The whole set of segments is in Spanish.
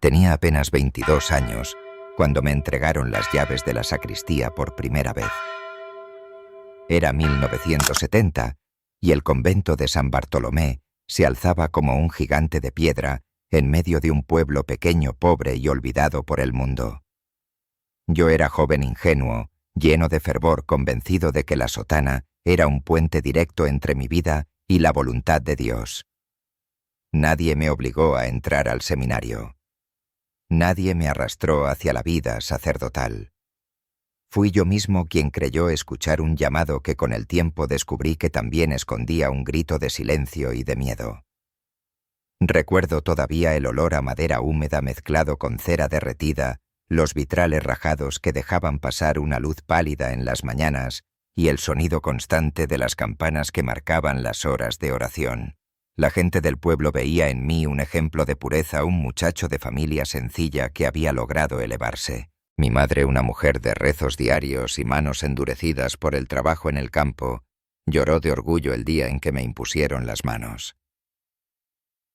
Tenía apenas 22 años cuando me entregaron las llaves de la sacristía por primera vez. Era 1970 y el convento de San Bartolomé se alzaba como un gigante de piedra en medio de un pueblo pequeño, pobre y olvidado por el mundo. Yo era joven ingenuo, lleno de fervor, convencido de que la sotana era un puente directo entre mi vida y la voluntad de Dios. Nadie me obligó a entrar al seminario. Nadie me arrastró hacia la vida sacerdotal. Fui yo mismo quien creyó escuchar un llamado que con el tiempo descubrí que también escondía un grito de silencio y de miedo. Recuerdo todavía el olor a madera húmeda mezclado con cera derretida, los vitrales rajados que dejaban pasar una luz pálida en las mañanas y el sonido constante de las campanas que marcaban las horas de oración. La gente del pueblo veía en mí un ejemplo de pureza, un muchacho de familia sencilla que había logrado elevarse. Mi madre, una mujer de rezos diarios y manos endurecidas por el trabajo en el campo, lloró de orgullo el día en que me impusieron las manos.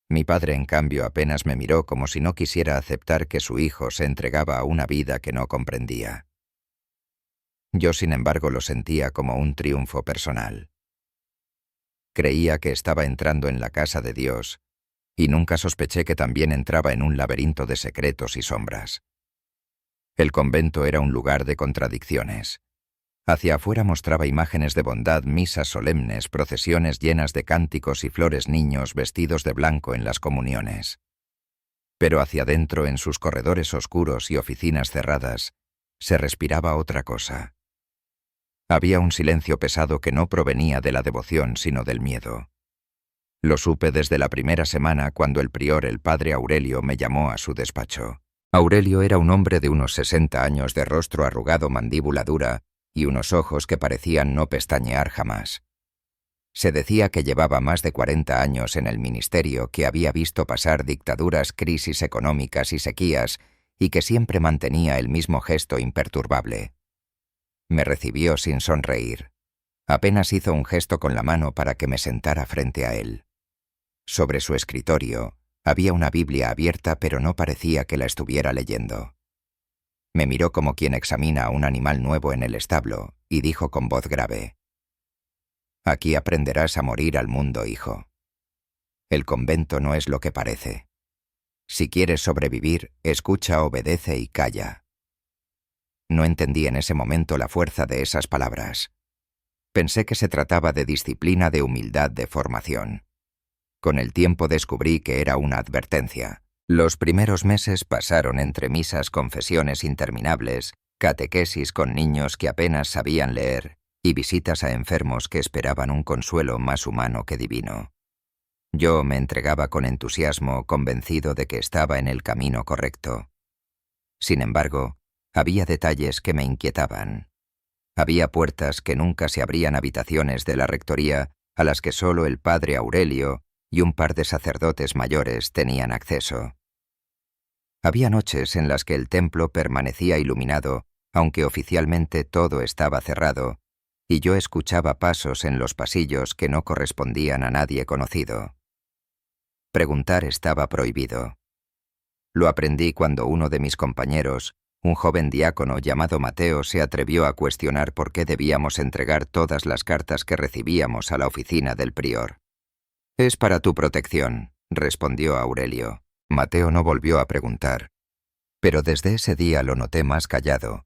Mi padre, en cambio, apenas me miró como si no quisiera aceptar que su hijo se entregaba a una vida que no comprendía. Yo, sin embargo, lo sentía como un triunfo personal. Creía que estaba entrando en la casa de Dios, y nunca sospeché que también entraba en un laberinto de secretos y sombras. El convento era un lugar de contradicciones. Hacia afuera mostraba imágenes de bondad, misas solemnes, procesiones llenas de cánticos y flores, niños vestidos de blanco en las comuniones. Pero hacia adentro, en sus corredores oscuros y oficinas cerradas, se respiraba otra cosa. Había un silencio pesado que no provenía de la devoción sino del miedo. Lo supe desde la primera semana cuando el prior, el padre Aurelio, me llamó a su despacho. Aurelio era un hombre de unos 60 años, de rostro arrugado, mandíbula dura y unos ojos que parecían no pestañear jamás. Se decía que llevaba más de 40 años en el ministerio, que había visto pasar dictaduras, crisis económicas y sequías, y que siempre mantenía el mismo gesto imperturbable. Me recibió sin sonreír. Apenas hizo un gesto con la mano para que me sentara frente a él. Sobre su escritorio había una Biblia abierta, pero no parecía que la estuviera leyendo. Me miró como quien examina a un animal nuevo en el establo y dijo con voz grave: «Aquí aprenderás a morir al mundo, hijo. El convento no es lo que parece. Si quieres sobrevivir, escucha, obedece y calla». No entendí en ese momento la fuerza de esas palabras. Pensé que se trataba de disciplina, de humildad, de formación. Con el tiempo descubrí que era una advertencia. Los primeros meses pasaron entre misas, confesiones interminables, catequesis con niños que apenas sabían leer y visitas a enfermos que esperaban un consuelo más humano que divino. Yo me entregaba con entusiasmo, convencido de que estaba en el camino correcto. Sin embargo, había detalles que me inquietaban. Había puertas que nunca se abrían, habitaciones de la rectoría a las que solo el padre Aurelio y un par de sacerdotes mayores tenían acceso. Había noches en las que el templo permanecía iluminado, aunque oficialmente todo estaba cerrado, y yo escuchaba pasos en los pasillos que no correspondían a nadie conocido. Preguntar estaba prohibido. Lo aprendí cuando uno de mis compañeros, un joven diácono llamado Mateo, se atrevió a cuestionar por qué debíamos entregar todas las cartas que recibíamos a la oficina del prior. «Es para tu protección», respondió Aurelio. Mateo no volvió a preguntar, pero desde ese día lo noté más callado,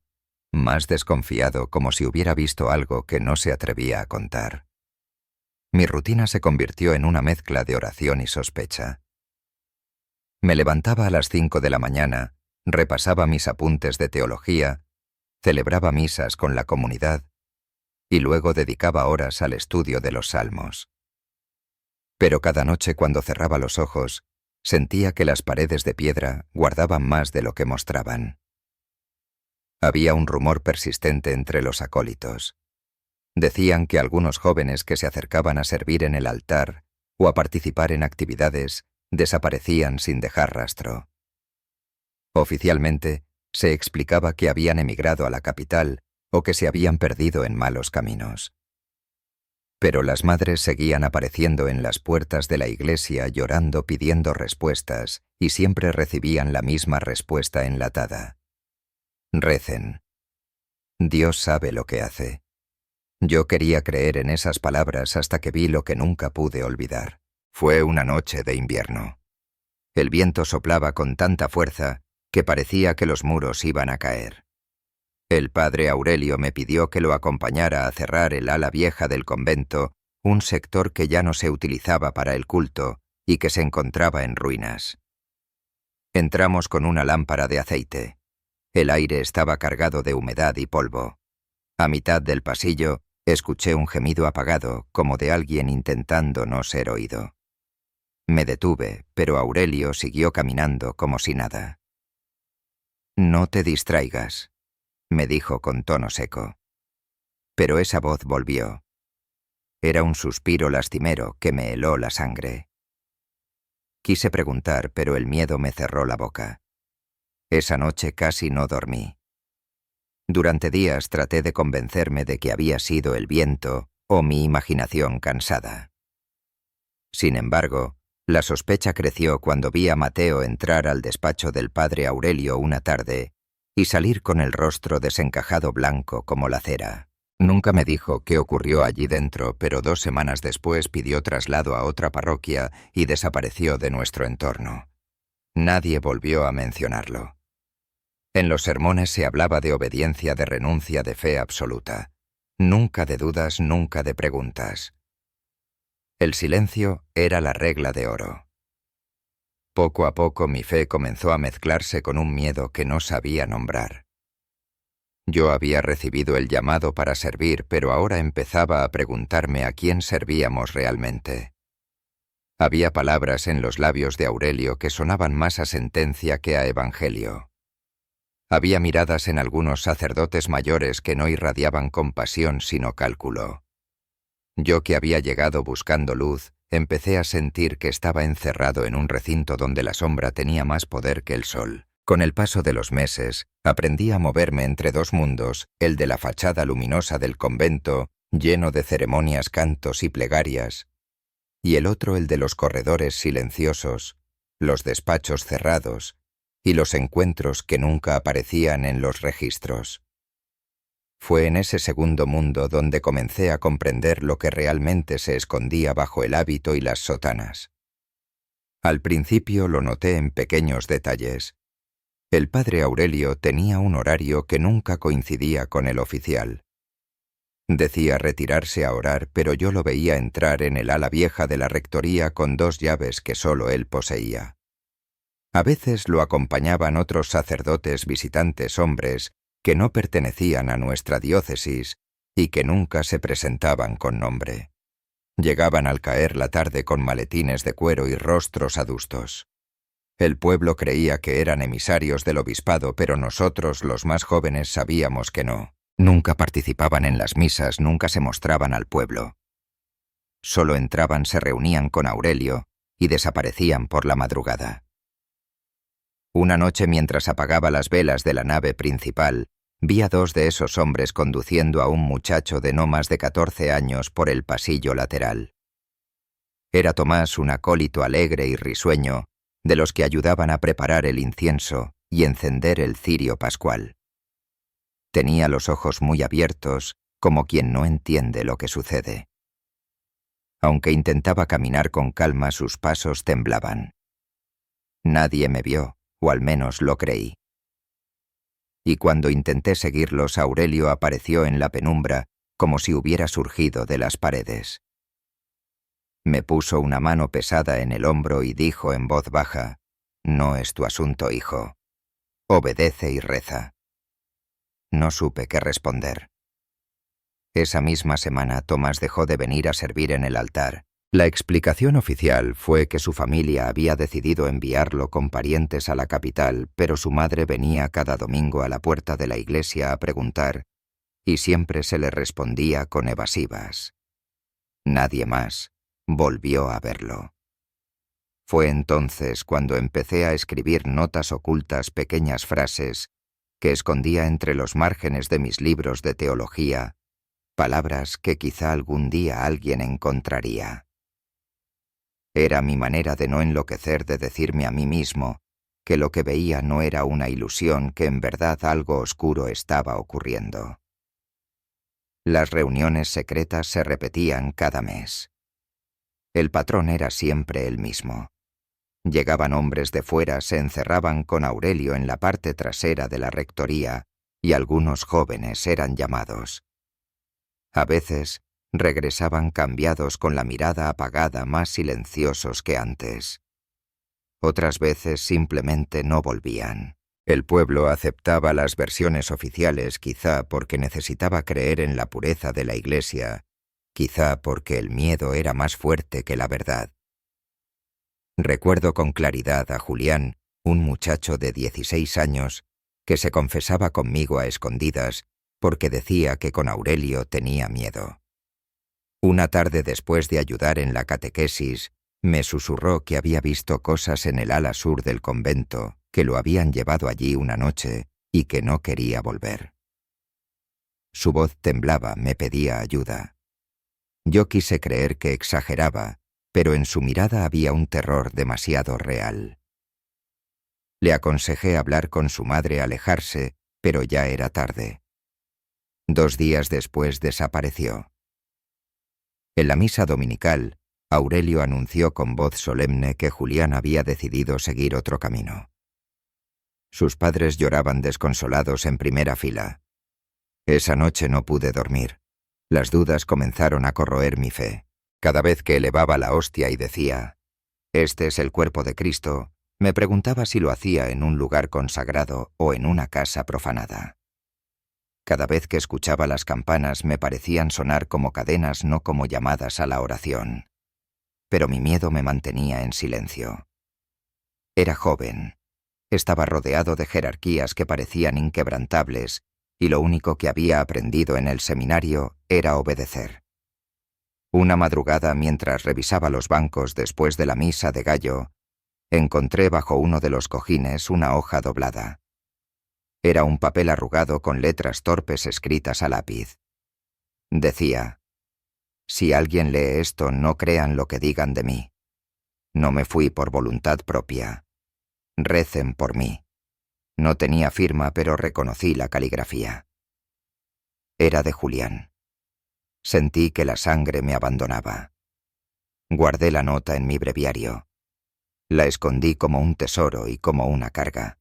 más desconfiado, como si hubiera visto algo que no se atrevía a contar. Mi rutina se convirtió en una mezcla de oración y sospecha. Me levantaba a las 5 de la mañana, repasaba mis apuntes de teología, celebraba misas con la comunidad y luego dedicaba horas al estudio de los salmos. Pero cada noche, cuando cerraba los ojos, sentía que las paredes de piedra guardaban más de lo que mostraban. Había un rumor persistente entre los acólitos. Decían que algunos jóvenes que se acercaban a servir en el altar o a participar en actividades desaparecían sin dejar rastro. Oficialmente, se explicaba que habían emigrado a la capital o que se habían perdido en malos caminos. Pero las madres seguían apareciendo en las puertas de la iglesia llorando pidiendo respuestas y siempre recibían la misma respuesta enlatada. Recen. Dios sabe lo que hace. Yo quería creer en esas palabras hasta que vi lo que nunca pude olvidar. Fue una noche de invierno. El viento soplaba con tanta fuerza que parecía que los muros iban a caer. El padre Aurelio me pidió que lo acompañara a cerrar el ala vieja del convento, un sector que ya no se utilizaba para el culto y que se encontraba en ruinas. Entramos con una lámpara de aceite. El aire estaba cargado de humedad y polvo. A mitad del pasillo, escuché un gemido apagado, como de alguien intentando no ser oído. Me detuve, pero Aurelio siguió caminando como si nada. «No te distraigas», me dijo con tono seco. Pero esa voz volvió. Era un suspiro lastimero que me heló la sangre. Quise preguntar, pero el miedo me cerró la boca. Esa noche casi no dormí. Durante días traté de convencerme de que había sido el viento o mi imaginación cansada. Sin embargo, la sospecha creció cuando vi a Mateo entrar al despacho del padre Aurelio una tarde y salir con el rostro desencajado blanco como la cera. Nunca me dijo qué ocurrió allí dentro, pero 2 semanas después pidió traslado a otra parroquia y desapareció de nuestro entorno. Nadie volvió a mencionarlo. En los sermones se hablaba de obediencia, de renuncia, de fe absoluta. Nunca de dudas, nunca de preguntas. El silencio era la regla de oro. Poco a poco mi fe comenzó a mezclarse con un miedo que no sabía nombrar. Yo había recibido el llamado para servir, pero ahora empezaba a preguntarme a quién servíamos realmente. Había palabras en los labios de Aurelio que sonaban más a sentencia que a evangelio. Había miradas en algunos sacerdotes mayores que no irradiaban compasión sino cálculo. Yo que había llegado buscando luz, empecé a sentir que estaba encerrado en un recinto donde la sombra tenía más poder que el sol. Con el paso de los meses, aprendí a moverme entre 2 mundos, el de la fachada luminosa del convento, lleno de ceremonias, cantos y plegarias, y el otro el de los corredores silenciosos, los despachos cerrados y los encuentros que nunca aparecían en los registros. Fue en ese segundo mundo donde comencé a comprender lo que realmente se escondía bajo el hábito y las sotanas. Al principio lo noté en pequeños detalles. El padre Aurelio tenía un horario que nunca coincidía con el oficial. Decía retirarse a orar, pero yo lo veía entrar en el ala vieja de la rectoría con 2 llaves que solo él poseía. A veces lo acompañaban otros sacerdotes visitantes hombres que no pertenecían a nuestra diócesis y que nunca se presentaban con nombre. Llegaban al caer la tarde con maletines de cuero y rostros adustos. El pueblo creía que eran emisarios del obispado, pero nosotros, los más jóvenes, sabíamos que no. Nunca participaban en las misas, nunca se mostraban al pueblo. Solo entraban, se reunían con Aurelio y desaparecían por la madrugada. Una noche, mientras apagaba las velas de la nave principal, vi a 2 de esos hombres conduciendo a un muchacho de no más de 14 años por el pasillo lateral. Era Tomás, un acólito alegre y risueño, de los que ayudaban a preparar el incienso y encender el cirio pascual. Tenía los ojos muy abiertos, como quien no entiende lo que sucede. Aunque intentaba caminar con calma, sus pasos temblaban. Nadie me vio, o al menos lo creí. Y cuando intenté seguirlos, Aurelio apareció en la penumbra como si hubiera surgido de las paredes. Me puso una mano pesada en el hombro y dijo en voz baja: «No es tu asunto, hijo. Obedece y reza». No supe qué responder. Esa misma semana Tomás dejó de venir a servir en el altar. La explicación oficial fue que su familia había decidido enviarlo con parientes a la capital, pero su madre venía cada domingo a la puerta de la iglesia a preguntar, y siempre se le respondía con evasivas. Nadie más volvió a verlo. Fue entonces cuando empecé a escribir notas ocultas, pequeñas frases, que escondía entre los márgenes de mis libros de teología, palabras que quizá algún día alguien encontraría. Era mi manera de no enloquecer de decirme a mí mismo que lo que veía no era una ilusión, que en verdad algo oscuro estaba ocurriendo. Las reuniones secretas se repetían cada mes. El patrón era siempre el mismo. Llegaban hombres de fuera, se encerraban con Aurelio en la parte trasera de la rectoría, y algunos jóvenes eran llamados. A veces regresaban cambiados, con la mirada apagada, más silenciosos que antes. Otras veces simplemente no volvían. El pueblo aceptaba las versiones oficiales, quizá porque necesitaba creer en la pureza de la Iglesia, quizá porque el miedo era más fuerte que la verdad. Recuerdo con claridad a Julián, un muchacho de 16 años, que se confesaba conmigo a escondidas porque decía que con Aurelio tenía miedo. Una tarde, después de ayudar en la catequesis, me susurró que había visto cosas en el ala sur del convento, que lo habían llevado allí una noche y que no quería volver. Su voz temblaba, me pedía ayuda. Yo quise creer que exageraba, pero en su mirada había un terror demasiado real. Le aconsejé hablar con su madre, alejarse, pero ya era tarde. 2 días después desapareció. En la misa dominical, Aurelio anunció con voz solemne que Julián había decidido seguir otro camino. Sus padres lloraban desconsolados en primera fila. Esa noche no pude dormir. Las dudas comenzaron a corroer mi fe. Cada vez que elevaba la hostia y decía, «Este es el cuerpo de Cristo», me preguntaba si lo hacía en un lugar consagrado o en una casa profanada. Cada vez que escuchaba las campanas me parecían sonar como cadenas, no como llamadas a la oración. Pero mi miedo me mantenía en silencio. Era joven. Estaba rodeado de jerarquías que parecían inquebrantables, y lo único que había aprendido en el seminario era obedecer. Una madrugada, mientras revisaba los bancos después de la misa de gallo, encontré bajo uno de los cojines una hoja doblada. Era un papel arrugado con letras torpes escritas a lápiz. Decía, «Si alguien lee esto, no crean lo que digan de mí. No me fui por voluntad propia. Recen por mí». No tenía firma, pero reconocí la caligrafía. Era de Julián. Sentí que la sangre me abandonaba. Guardé la nota en mi breviario. La escondí como un tesoro y como una carga.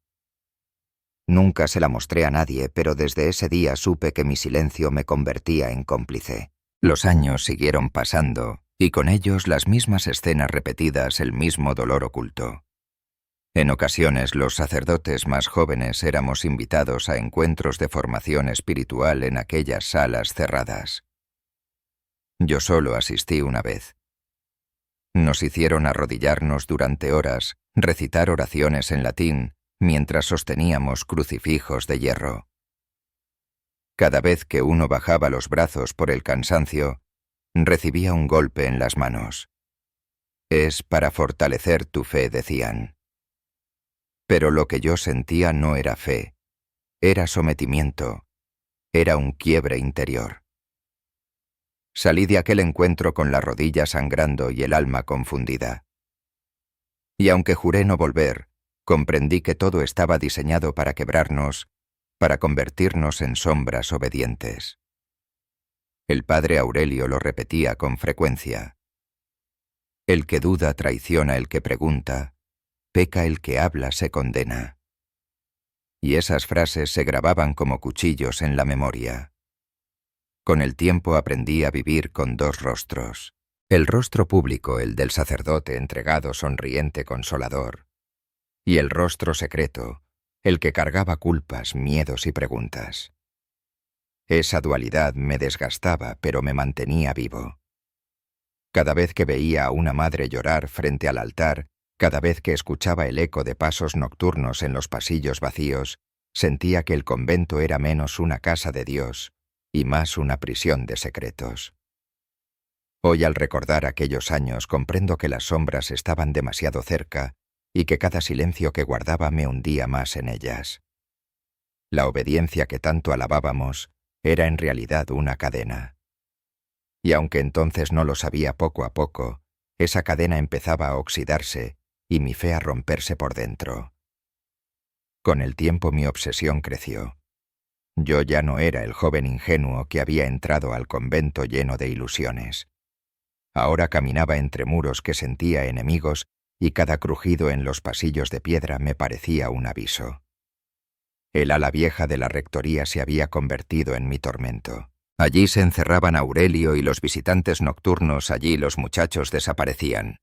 Nunca se la mostré a nadie, pero desde ese día supe que mi silencio me convertía en cómplice. Los años siguieron pasando, y con ellos las mismas escenas repetidas, el mismo dolor oculto. En ocasiones los sacerdotes más jóvenes éramos invitados a encuentros de formación espiritual en aquellas salas cerradas. Yo solo asistí una vez. Nos hicieron arrodillarnos durante horas, recitar oraciones en latín, mientras sosteníamos crucifijos de hierro. Cada vez que uno bajaba los brazos por el cansancio, recibía un golpe en las manos. «Es para fortalecer tu fe», decían. Pero lo que yo sentía no era fe, era sometimiento, era un quiebre interior. Salí de aquel encuentro con la rodilla sangrando y el alma confundida. Y aunque juré no volver, comprendí que todo estaba diseñado para quebrarnos, para convertirnos en sombras obedientes. El padre Aurelio lo repetía con frecuencia. El que duda traiciona el que pregunta, peca el que habla se condena. Y esas frases se grababan como cuchillos en la memoria. Con el tiempo aprendí a vivir con 2 rostros. El rostro público, el del sacerdote entregado, sonriente, consolador. Y el rostro secreto, el que cargaba culpas, miedos y preguntas. Esa dualidad me desgastaba, pero me mantenía vivo. Cada vez que veía a una madre llorar frente al altar, cada vez que escuchaba el eco de pasos nocturnos en los pasillos vacíos, sentía que el convento era menos una casa de Dios y más una prisión de secretos. Hoy, al recordar aquellos años, comprendo que las sombras estaban demasiado cerca y que cada silencio que guardaba me hundía más en ellas. La obediencia que tanto alabábamos era en realidad una cadena. y aunque entonces no lo sabía, poco a poco, esa cadena empezaba a oxidarse y mi fe a romperse por dentro. Con el tiempo mi obsesión creció. Yo ya no era el joven ingenuo que había entrado al convento lleno de ilusiones. Ahora caminaba entre muros que sentía enemigos y cada crujido en los pasillos de piedra me parecía un aviso. El ala vieja de la rectoría se había convertido en mi tormento. Allí se encerraban Aurelio y los visitantes nocturnos, allí los muchachos desaparecían.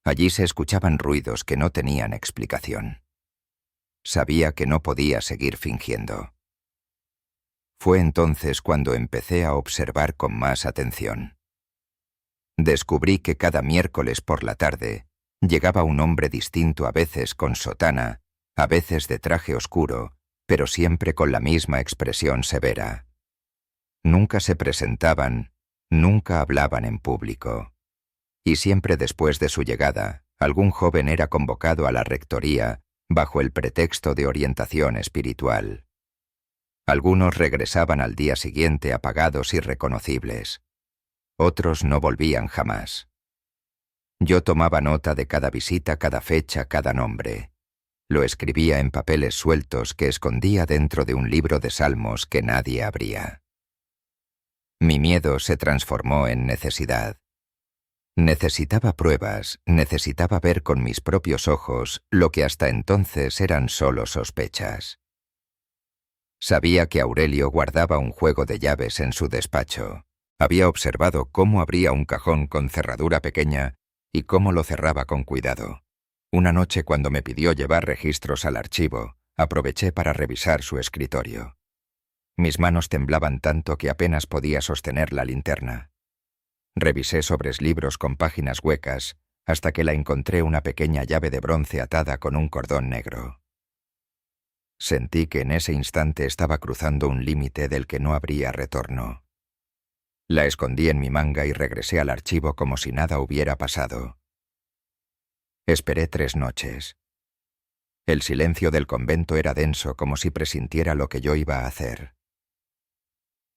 Allí se escuchaban ruidos que no tenían explicación. Sabía que no podía seguir fingiendo. Fue entonces cuando empecé a observar con más atención. Descubrí que cada miércoles por la tarde llegaba un hombre distinto, a veces con sotana, a veces de traje oscuro, pero siempre con la misma expresión severa. Nunca se presentaban, nunca hablaban en público. Y siempre después de su llegada, algún joven era convocado a la rectoría bajo el pretexto de orientación espiritual. Algunos regresaban al día siguiente apagados y irreconocibles. Otros no volvían jamás. Yo tomaba nota de cada visita, cada fecha, cada nombre. Lo escribía en papeles sueltos que escondía dentro de un libro de salmos que nadie abría. Mi miedo se transformó en necesidad. Necesitaba pruebas, necesitaba ver con mis propios ojos lo que hasta entonces eran solo sospechas. Sabía que Aurelio guardaba un juego de llaves en su despacho. Había observado cómo abría un cajón con cerradura pequeña y cómo lo cerraba con cuidado. Una noche, cuando me pidió llevar registros al archivo, aproveché para revisar su escritorio. Mis manos temblaban tanto que apenas podía sostener la linterna. Revisé sobres libros con páginas huecas hasta que la encontré, una pequeña llave de bronce atada con un cordón negro. Sentí que en ese instante estaba cruzando un límite del que no habría retorno. La escondí en mi manga y regresé al archivo como si nada hubiera pasado. Esperé 3 noches. El silencio del convento era denso, como si presintiera lo que yo iba a hacer.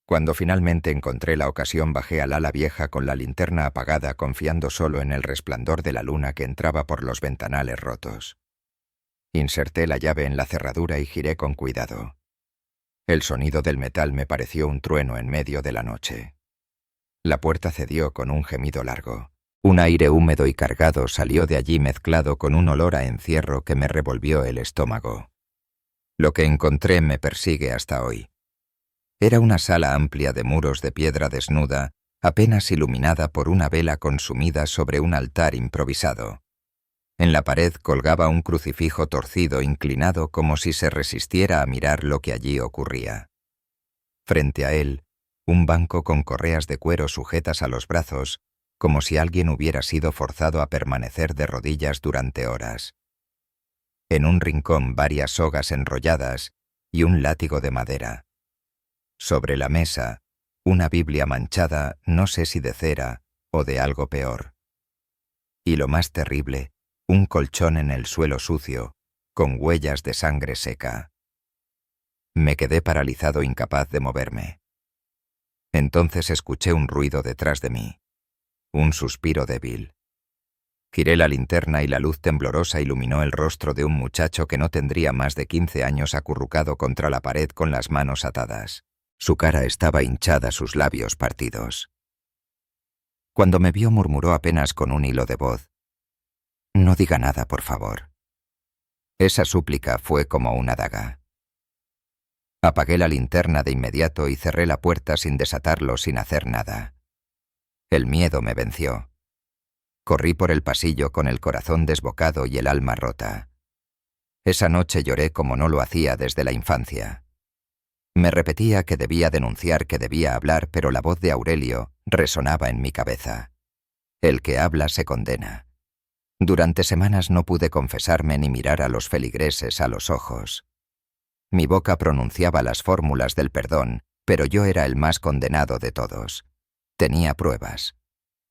Cuando finalmente encontré la ocasión, bajé al ala vieja con la linterna apagada, confiando solo en el resplandor de la luna que entraba por los ventanales rotos. Inserté la llave en la cerradura y giré con cuidado. El sonido del metal me pareció un trueno en medio de la noche. La puerta cedió con un gemido largo. Un aire húmedo y cargado salió de allí, mezclado con un olor a encierro que me revolvió el estómago. Lo que encontré me persigue hasta hoy. Era una sala amplia de muros de piedra desnuda, apenas iluminada por una vela consumida sobre un altar improvisado. En la pared colgaba un crucifijo torcido, inclinado, como si se resistiera a mirar lo que allí ocurría. Frente a él, un banco con correas de cuero sujetas a los brazos, como si alguien hubiera sido forzado a permanecer de rodillas durante horas. En un rincón, varias sogas enrolladas y un látigo de madera. Sobre la mesa, una Biblia manchada, no sé si de cera o de algo peor. Y lo más terrible, un colchón en el suelo sucio, con huellas de sangre seca. Me quedé paralizado, incapaz de moverme. Entonces escuché un ruido detrás de mí. Un suspiro débil. Giré la linterna y la luz temblorosa iluminó el rostro de un muchacho que no tendría más de 15 años, acurrucado contra la pared con las manos atadas. Su cara estaba hinchada, sus labios partidos. Cuando me vio, murmuró apenas con un hilo de voz: «No diga nada, por favor». Esa súplica fue como una daga. Apagué la linterna de inmediato y cerré la puerta sin desatarlo, sin hacer nada. El miedo me venció. Corrí por el pasillo con el corazón desbocado y el alma rota. Esa noche lloré como no lo hacía desde la infancia. Me repetía que debía denunciar, que debía hablar, pero la voz de Aurelio resonaba en mi cabeza. El que habla se condena. Durante semanas no pude confesarme ni mirar a los feligreses a los ojos. Mi boca pronunciaba las fórmulas del perdón, pero yo era el más condenado de todos. Tenía pruebas.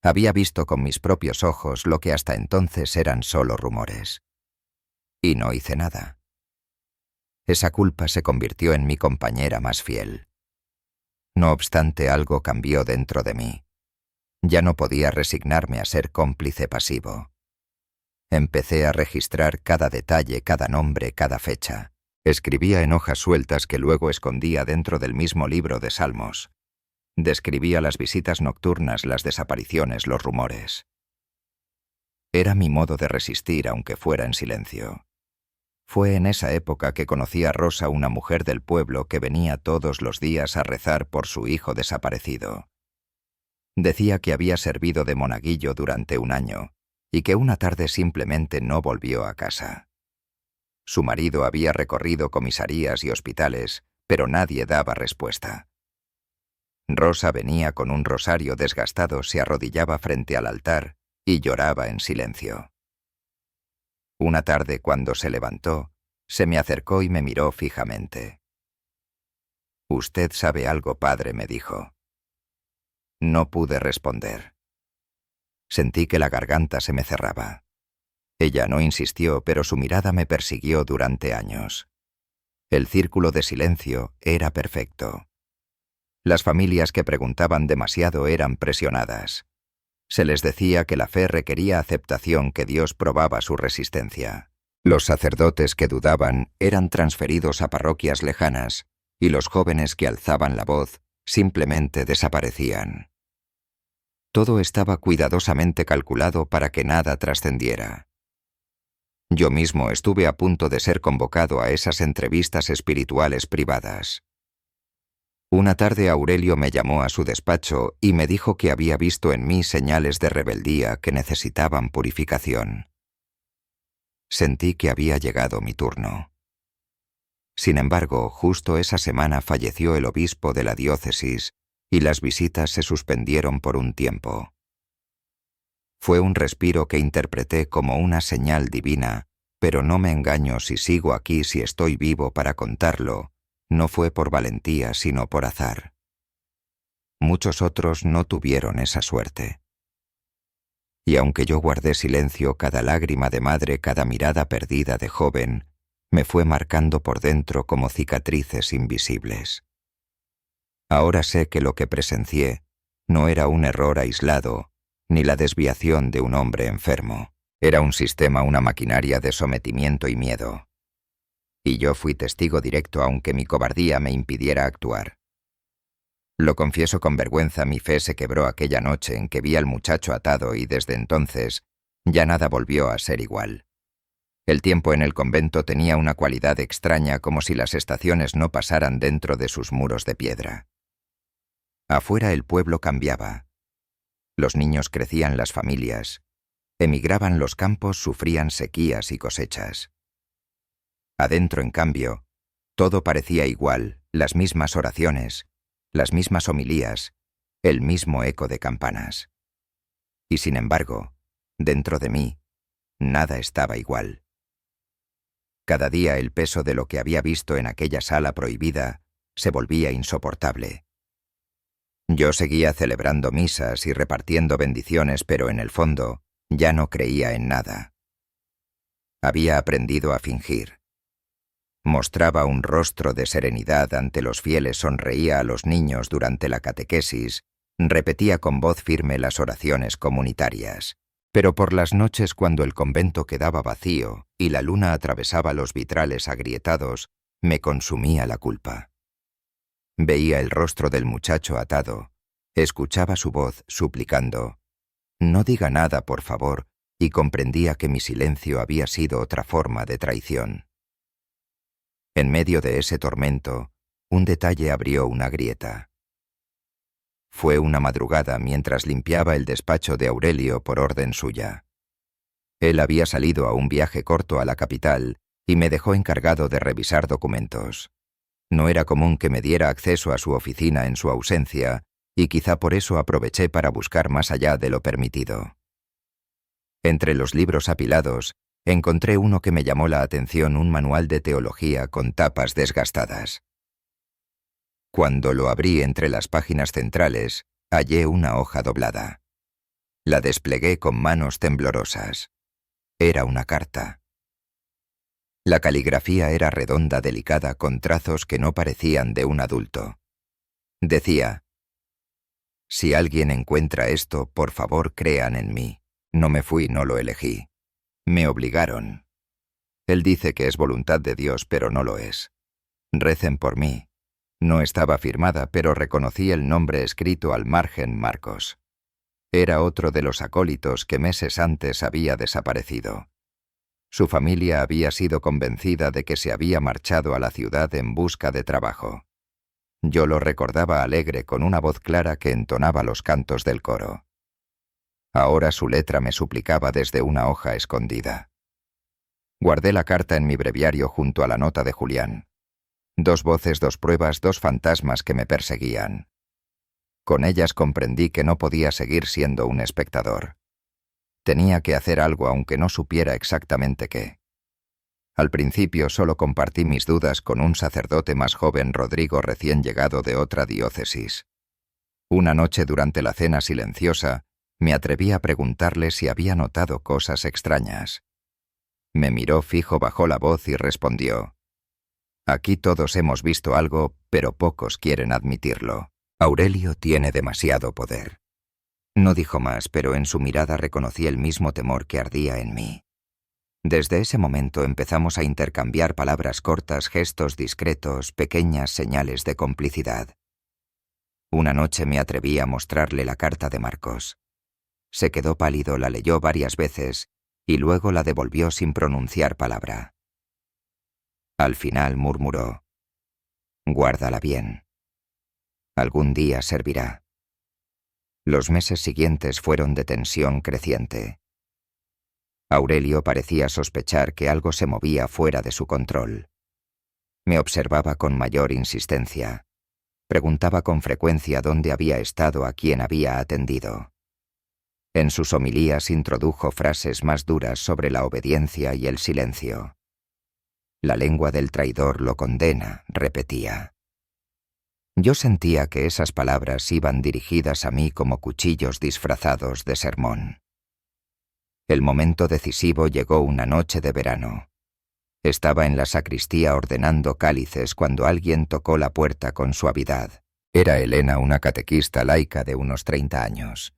Había visto con mis propios ojos lo que hasta entonces eran solo rumores. Y no hice nada. Esa culpa se convirtió en mi compañera más fiel. No obstante, algo cambió dentro de mí. Ya no podía resignarme a ser cómplice pasivo. Empecé a registrar cada detalle, cada nombre, cada fecha. Escribía en hojas sueltas que luego escondía dentro del mismo libro de Salmos. Describía las visitas nocturnas, las desapariciones, los rumores. Era mi modo de resistir, aunque fuera en silencio. Fue en esa época que conocí a Rosa, una mujer del pueblo que venía todos los días a rezar por su hijo desaparecido. Decía que había servido de monaguillo durante un año y que una tarde simplemente no volvió a casa. Su marido había recorrido comisarías y hospitales, pero nadie daba respuesta. Rosa venía con un rosario desgastado, se arrodillaba frente al altar y lloraba en silencio. Una tarde, cuando se levantó, se me acercó y me miró fijamente. «¿Usted sabe algo, padre?», me dijo. No pude responder. Sentí que la garganta se me cerraba. Ella no insistió, pero su mirada me persiguió durante años. El círculo de silencio era perfecto. Las familias que preguntaban demasiado eran presionadas. Se les decía que la fe requería aceptación, que Dios probaba su resistencia. Los sacerdotes que dudaban eran transferidos a parroquias lejanas, y los jóvenes que alzaban la voz simplemente desaparecían. Todo estaba cuidadosamente calculado para que nada trascendiera. Yo mismo estuve a punto de ser convocado a esas entrevistas espirituales privadas. Una tarde Aurelio me llamó a su despacho y me dijo que había visto en mí señales de rebeldía que necesitaban purificación. Sentí que había llegado mi turno. Sin embargo, justo esa semana falleció el obispo de la diócesis y las visitas se suspendieron por un tiempo. Fue un respiro que interpreté como una señal divina, pero no me engaño si sigo aquí, si estoy vivo para contarlo. No fue por valentía, sino por azar. Muchos otros no tuvieron esa suerte. Y aunque yo guardé silencio, cada lágrima de madre, cada mirada perdida de joven, me fue marcando por dentro como cicatrices invisibles. Ahora sé que lo que presencié no era un error aislado, ni la desviación de un hombre enfermo. Era un sistema, una maquinaria de sometimiento y miedo. Y yo fui testigo directo, aunque mi cobardía me impidiera actuar. Lo confieso con vergüenza, mi fe se quebró aquella noche en que vi al muchacho atado y desde entonces ya nada volvió a ser igual. El tiempo en el convento tenía una cualidad extraña, como si las estaciones no pasaran dentro de sus muros de piedra. Afuera el pueblo cambiaba. Los niños crecían, las familias emigraban, los campos sufrían sequías y cosechas. Adentro, en cambio, todo parecía igual, las mismas oraciones, las mismas homilías, el mismo eco de campanas. Y sin embargo, dentro de mí, nada estaba igual. Cada día el peso de lo que había visto en aquella sala prohibida se volvía insoportable. Yo seguía celebrando misas y repartiendo bendiciones, pero en el fondo ya no creía en nada. Había aprendido a fingir. Mostraba un rostro de serenidad ante los fieles, sonreía a los niños durante la catequesis, repetía con voz firme las oraciones comunitarias. Pero por las noches, cuando el convento quedaba vacío y la luna atravesaba los vitrales agrietados, me consumía la culpa. Veía el rostro del muchacho atado, escuchaba su voz suplicando: «No diga nada, por favor», y comprendía que mi silencio había sido otra forma de traición. En medio de ese tormento, un detalle abrió una grieta. Fue una madrugada mientras limpiaba el despacho de Aurelio por orden suya. Él había salido a un viaje corto a la capital y me dejó encargado de revisar documentos. No era común que me diera acceso a su oficina en su ausencia, y quizá por eso aproveché para buscar más allá de lo permitido. Entre los libros apilados, encontré uno que me llamó la atención, un manual de teología con tapas desgastadas. Cuando lo abrí, entre las páginas centrales, hallé una hoja doblada. La desplegué con manos temblorosas. Era una carta. La caligrafía era redonda, delicada, con trazos que no parecían de un adulto. Decía: Si alguien encuentra esto, por favor crean en mí. No me fui, no lo elegí. Me obligaron. Él dice que es voluntad de Dios, pero no lo es. Recen por mí. No estaba firmada, pero reconocí el nombre escrito al margen Marcos. Era otro de los acólitos que meses antes había desaparecido. Su familia había sido convencida de que se había marchado a la ciudad en busca de trabajo. Yo lo recordaba alegre con una voz clara que entonaba los cantos del coro. Ahora su letra me suplicaba desde una hoja escondida. Guardé la carta en mi breviario junto a la nota de Julián. 2 voces, 2 pruebas, 2 fantasmas que me perseguían. Con ellas comprendí que no podía seguir siendo un espectador. Tenía que hacer algo aunque no supiera exactamente qué. Al principio solo compartí mis dudas con un sacerdote más joven, Rodrigo, recién llegado de otra diócesis. Una noche durante la cena silenciosa, me atreví a preguntarle si había notado cosas extrañas. Me miró fijo, bajó la voz y respondió: «Aquí todos hemos visto algo, pero pocos quieren admitirlo. Aurelio tiene demasiado poder». No dijo más, pero en su mirada reconocí el mismo temor que ardía en mí. Desde ese momento empezamos a intercambiar palabras cortas, gestos discretos, pequeñas señales de complicidad. Una noche me atreví a mostrarle la carta de Marcos. Se quedó pálido, la leyó varias veces y luego la devolvió sin pronunciar palabra. Al final murmuró: «Guárdala bien. Algún día servirá». Los meses siguientes fueron de tensión creciente. Aurelio parecía sospechar que algo se movía fuera de su control. Me observaba con mayor insistencia. Preguntaba con frecuencia dónde había estado, a quién había atendido. En sus homilías introdujo frases más duras sobre la obediencia y el silencio. «La lengua del traidor lo condena», repetía. Yo sentía que esas palabras iban dirigidas a mí como cuchillos disfrazados de sermón. El momento decisivo llegó una noche de verano. Estaba en la sacristía ordenando cálices cuando alguien tocó la puerta con suavidad. Era Elena, una catequista laica de unos 30 años.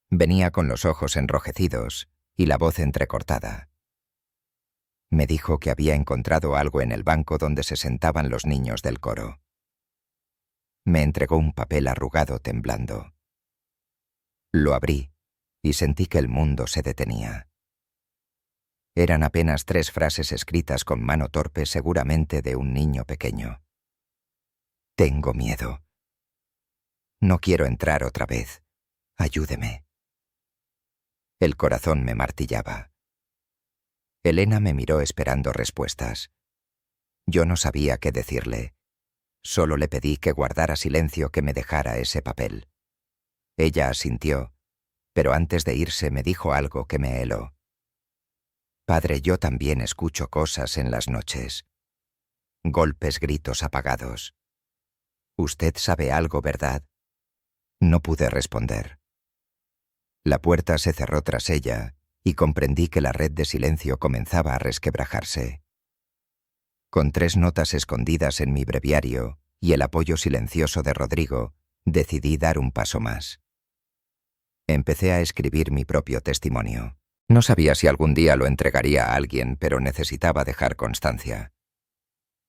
Venía con los ojos enrojecidos y la voz entrecortada. Me dijo que había encontrado algo en el banco donde se sentaban los niños del coro. Me entregó un papel arrugado, temblando. Lo abrí y sentí que el mundo se detenía. Eran apenas 3 frases escritas con mano torpe, seguramente de un niño pequeño. «Tengo miedo. No quiero entrar otra vez. Ayúdeme». El corazón me martillaba. Elena me miró esperando respuestas. Yo no sabía qué decirle. Solo le pedí que guardara silencio, que me dejara ese papel. Ella asintió, pero antes de irse me dijo algo que me heló. «Padre, yo también escucho cosas en las noches. Golpes, gritos apagados. Usted sabe algo, ¿verdad?» No pude responder. La puerta se cerró tras ella y comprendí que la red de silencio comenzaba a resquebrajarse. Con 3 notas escondidas en mi breviario y el apoyo silencioso de Rodrigo, decidí dar un paso más. Empecé a escribir mi propio testimonio. No sabía si algún día lo entregaría a alguien, pero necesitaba dejar constancia.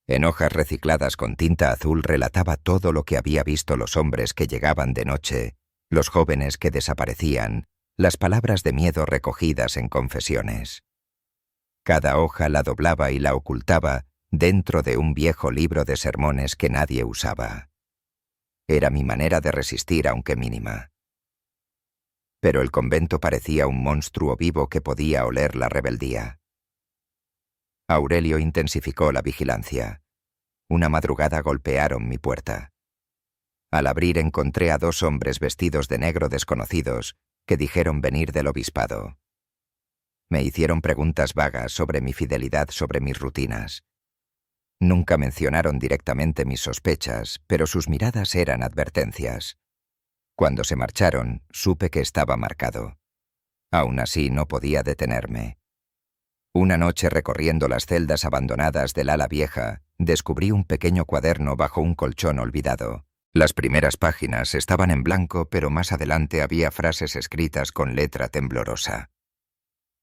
En hojas recicladas con tinta azul relataba todo lo que había visto: los hombres que llegaban de noche, los jóvenes que desaparecían, las palabras de miedo recogidas en confesiones. Cada hoja la doblaba y la ocultaba dentro de un viejo libro de sermones que nadie usaba. Era mi manera de resistir, aunque mínima. Pero el convento parecía un monstruo vivo que podía oler la rebeldía. Aurelio intensificó la vigilancia. Una madrugada golpearon mi puerta. Al abrir encontré a 2 hombres vestidos de negro desconocidos que dijeron venir del obispado. Me hicieron preguntas vagas sobre mi fidelidad, sobre mis rutinas. Nunca mencionaron directamente mis sospechas, pero sus miradas eran advertencias. Cuando se marcharon, supe que estaba marcado. Aún así, no podía detenerme. Una noche, recorriendo las celdas abandonadas del ala vieja, descubrí un pequeño cuaderno bajo un colchón olvidado. Las primeras páginas estaban en blanco, pero más adelante había frases escritas con letra temblorosa.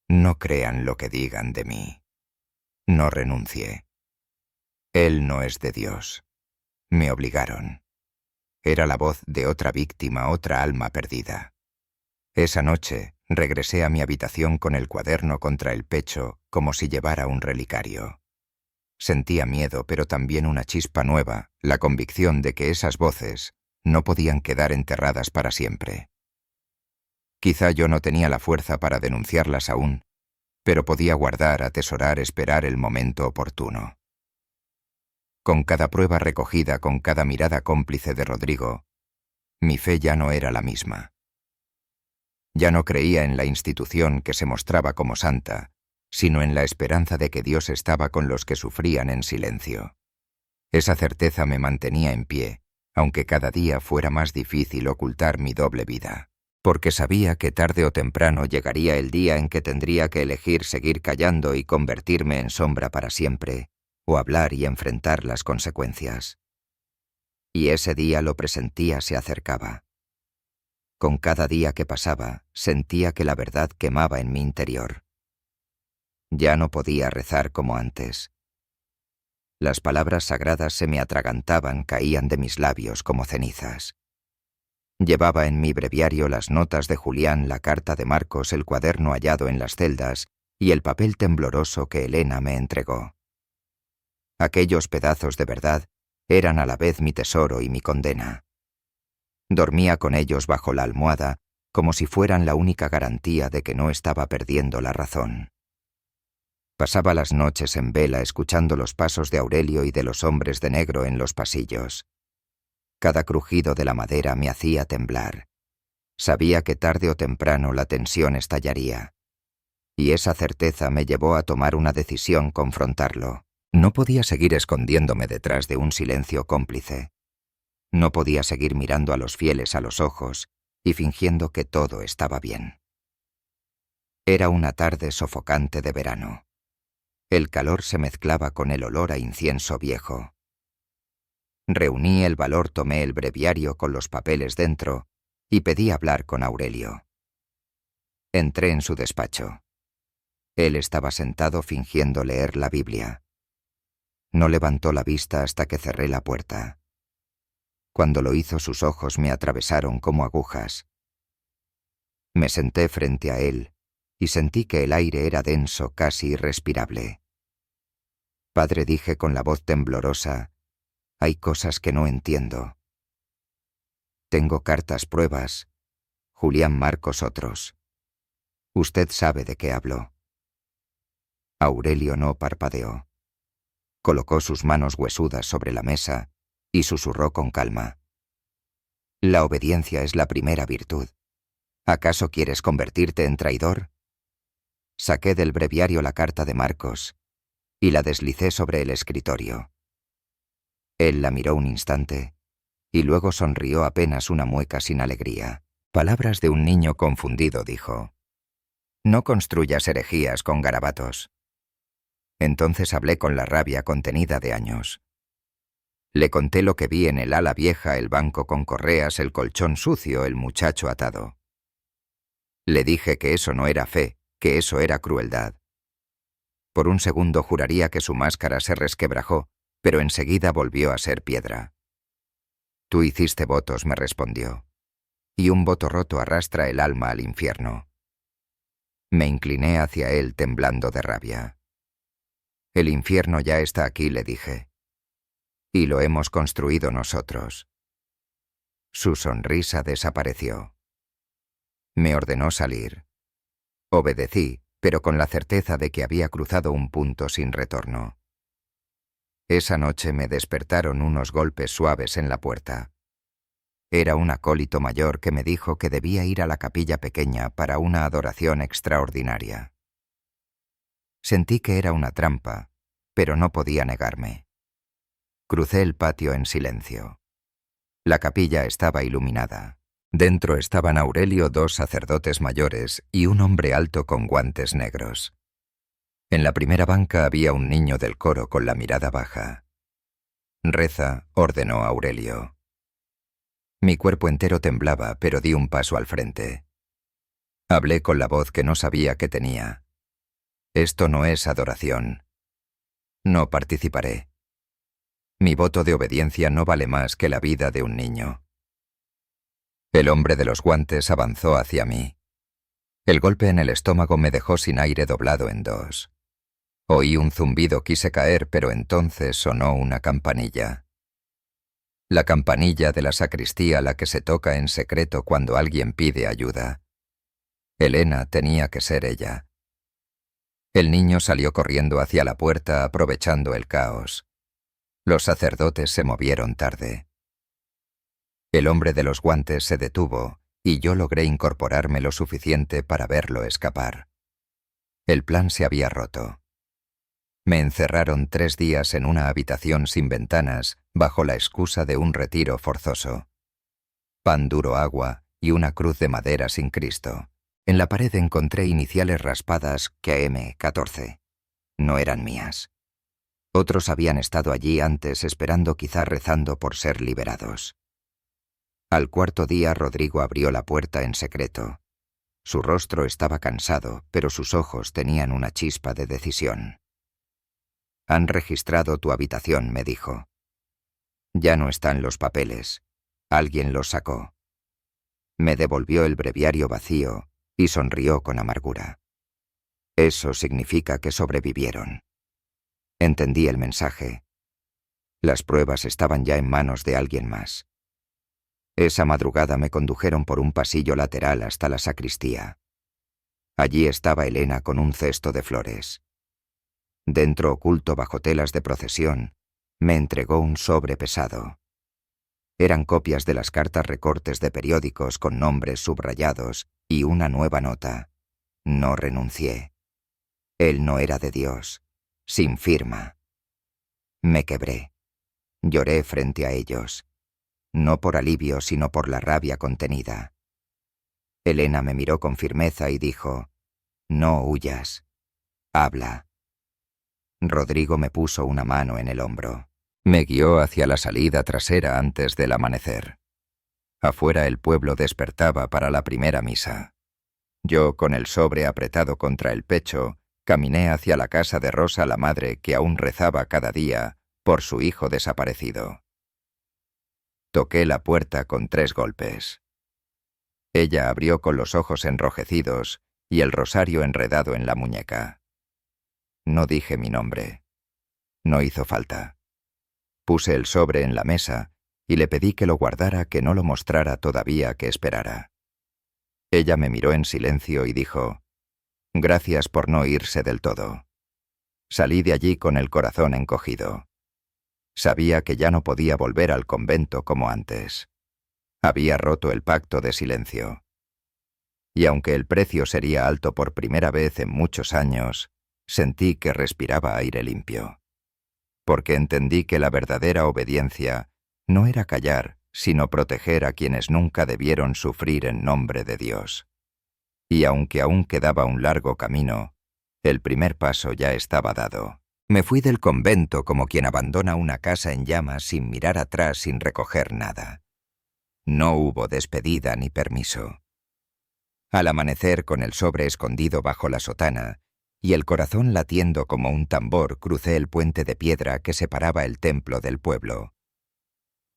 No crean lo que digan de mí. No renuncié. Él no es de Dios. Me obligaron. Era la voz de otra víctima, otra alma perdida. Esa noche regresé a mi habitación con el cuaderno contra el pecho, como si llevara un relicario. Sentía miedo, pero también una chispa nueva, la convicción de que esas voces no podían quedar enterradas para siempre. Quizá yo no tenía la fuerza para denunciarlas aún, pero podía guardar, atesorar, esperar el momento oportuno. Con cada prueba recogida, con cada mirada cómplice de Rodrigo, mi fe ya no era la misma. Ya no creía en la institución que se mostraba como santa, sino en la esperanza de que Dios estaba con los que sufrían en silencio. Esa certeza me mantenía en pie, aunque cada día fuera más difícil ocultar mi doble vida, porque sabía que tarde o temprano llegaría el día en que tendría que elegir seguir callando y convertirme en sombra para siempre, o hablar y enfrentar las consecuencias. Y ese día lo presentía se acercaba. Con cada día que pasaba, sentía que la verdad quemaba en mi interior. Ya no podía rezar como antes. Las palabras sagradas se me atragantaban, caían de mis labios como cenizas. Llevaba en mi breviario las notas de Julián, la carta de Marcos, el cuaderno hallado en las celdas y el papel tembloroso que Elena me entregó. Aquellos pedazos de verdad eran a la vez mi tesoro y mi condena. Dormía con ellos bajo la almohada, como si fueran la única garantía de que no estaba perdiendo la razón. Pasaba las noches en vela escuchando los pasos de Aurelio y de los hombres de negro en los pasillos. Cada crujido de la madera me hacía temblar. Sabía que tarde o temprano la tensión estallaría. Y esa certeza me llevó a tomar una decisión: confrontarlo. No podía seguir escondiéndome detrás de un silencio cómplice. No podía seguir mirando a los fieles a los ojos y fingiendo que todo estaba bien. Era una tarde sofocante de verano. El calor se mezclaba con el olor a incienso viejo. Reuní el valor, tomé el breviario con los papeles dentro y pedí hablar con Aurelio. Entré en su despacho. Él estaba sentado fingiendo leer la Biblia. No levantó la vista hasta que cerré la puerta. Cuando lo hizo, sus ojos me atravesaron como agujas. Me senté frente a él y sentí que el aire era denso, casi irrespirable. Padre, dije con la voz temblorosa, hay cosas que no entiendo. Tengo cartas, pruebas. Julián, Marcos, otros. Usted sabe de qué hablo. Aurelio no parpadeó. Colocó sus manos huesudas sobre la mesa y susurró con calma. La obediencia es la primera virtud. ¿Acaso quieres convertirte en traidor? Saqué del breviario la carta de Marcos y la deslicé sobre el escritorio. Él la miró un instante y luego sonrió, apenas una mueca sin alegría. Palabras de un niño confundido, dijo. No construyas herejías con garabatos. Entonces hablé con la rabia contenida de años. Le conté lo que vi en el ala vieja, el banco con correas, el colchón sucio, el muchacho atado. Le dije que eso no era fe, que eso era crueldad. Por un segundo juraría que su máscara se resquebrajó, pero enseguida volvió a ser piedra. Tú hiciste votos, me respondió, y un voto roto arrastra el alma al infierno. Me incliné hacia él temblando de rabia. El infierno ya está aquí, le dije, y lo hemos construido nosotros. Su sonrisa desapareció. Me ordenó salir. Obedecí, pero con la certeza de que había cruzado un punto sin retorno. Esa noche me despertaron unos golpes suaves en la puerta. Era un acólito mayor que me dijo que debía ir a la capilla pequeña para una adoración extraordinaria. Sentí que era una trampa, pero no podía negarme. Crucé el patio en silencio. La capilla estaba iluminada. Dentro estaban Aurelio, dos sacerdotes mayores y un hombre alto con guantes negros. En la primera banca había un niño del coro con la mirada baja. Reza, ordenó Aurelio. Mi cuerpo entero temblaba, pero di un paso al frente. Hablé con la voz que no sabía que tenía. Esto no es adoración. No participaré. Mi voto de obediencia no vale más que la vida de un niño. El hombre de los guantes avanzó hacia mí. El golpe en el estómago me dejó sin aire, doblado en dos. Oí un zumbido, quise caer, pero entonces sonó una campanilla. La campanilla de la sacristía, la que se toca en secreto cuando alguien pide ayuda. Elena tenía que ser ella. El niño salió corriendo hacia la puerta, aprovechando el caos. Los sacerdotes se movieron tarde. El hombre de los guantes se detuvo, y yo logré incorporarme lo suficiente para verlo escapar. El plan se había roto. Me encerraron 3 días en una habitación sin ventanas, bajo la excusa de un retiro forzoso. Pan duro, agua y una cruz de madera sin Cristo. En la pared encontré iniciales raspadas KM14. No eran mías. Otros habían estado allí antes, esperando, quizá rezando por ser liberados. Al 4.º día Rodrigo abrió la puerta en secreto. Su rostro estaba cansado, pero sus ojos tenían una chispa de decisión. «Han registrado tu habitación», me dijo. «Ya no están los papeles. Alguien los sacó». Me devolvió el breviario vacío y sonrió con amargura. Eso significa que sobrevivieron. Entendí el mensaje. Las pruebas estaban ya en manos de alguien más. Esa madrugada me condujeron por un pasillo lateral hasta la sacristía. Allí estaba Elena con un cesto de flores. Dentro, oculto bajo telas de procesión, me entregó un sobre pesado. Eran copias de las cartas recortes de periódicos con nombres subrayados y una nueva nota. No renuncié. Él no era de Dios, sin firma. Me quebré. Lloré frente a ellos. No por alivio, sino por la rabia contenida. Elena me miró con firmeza y dijo: «No huyas. Habla». Rodrigo me puso una mano en el hombro. Me guió hacia la salida trasera antes del amanecer. Afuera el pueblo despertaba para la primera misa. Yo, con el sobre apretado contra el pecho, caminé hacia la casa de Rosa, la madre que aún rezaba cada día por su hijo desaparecido. Toqué la puerta con 3 golpes. Ella abrió con los ojos enrojecidos y el rosario enredado en la muñeca. No dije mi nombre. No hizo falta. Puse el sobre en la mesa y le pedí que lo guardara, que no lo mostrara todavía, que esperara. Ella me miró en silencio y dijo: «Gracias por no irse del todo». Salí de allí con el corazón encogido. Sabía que ya no podía volver al convento como antes. Había roto el pacto de silencio. Y aunque el precio sería alto por primera vez en muchos años, sentí que respiraba aire limpio. Porque entendí que la verdadera obediencia no era callar, sino proteger a quienes nunca debieron sufrir en nombre de Dios. Y aunque aún quedaba un largo camino, el primer paso ya estaba dado. Me fui del convento como quien abandona una casa en llamas, sin mirar atrás, sin recoger nada. No hubo despedida ni permiso. Al amanecer, con el sobre escondido bajo la sotana y el corazón latiendo como un tambor, crucé el puente de piedra que separaba el templo del pueblo.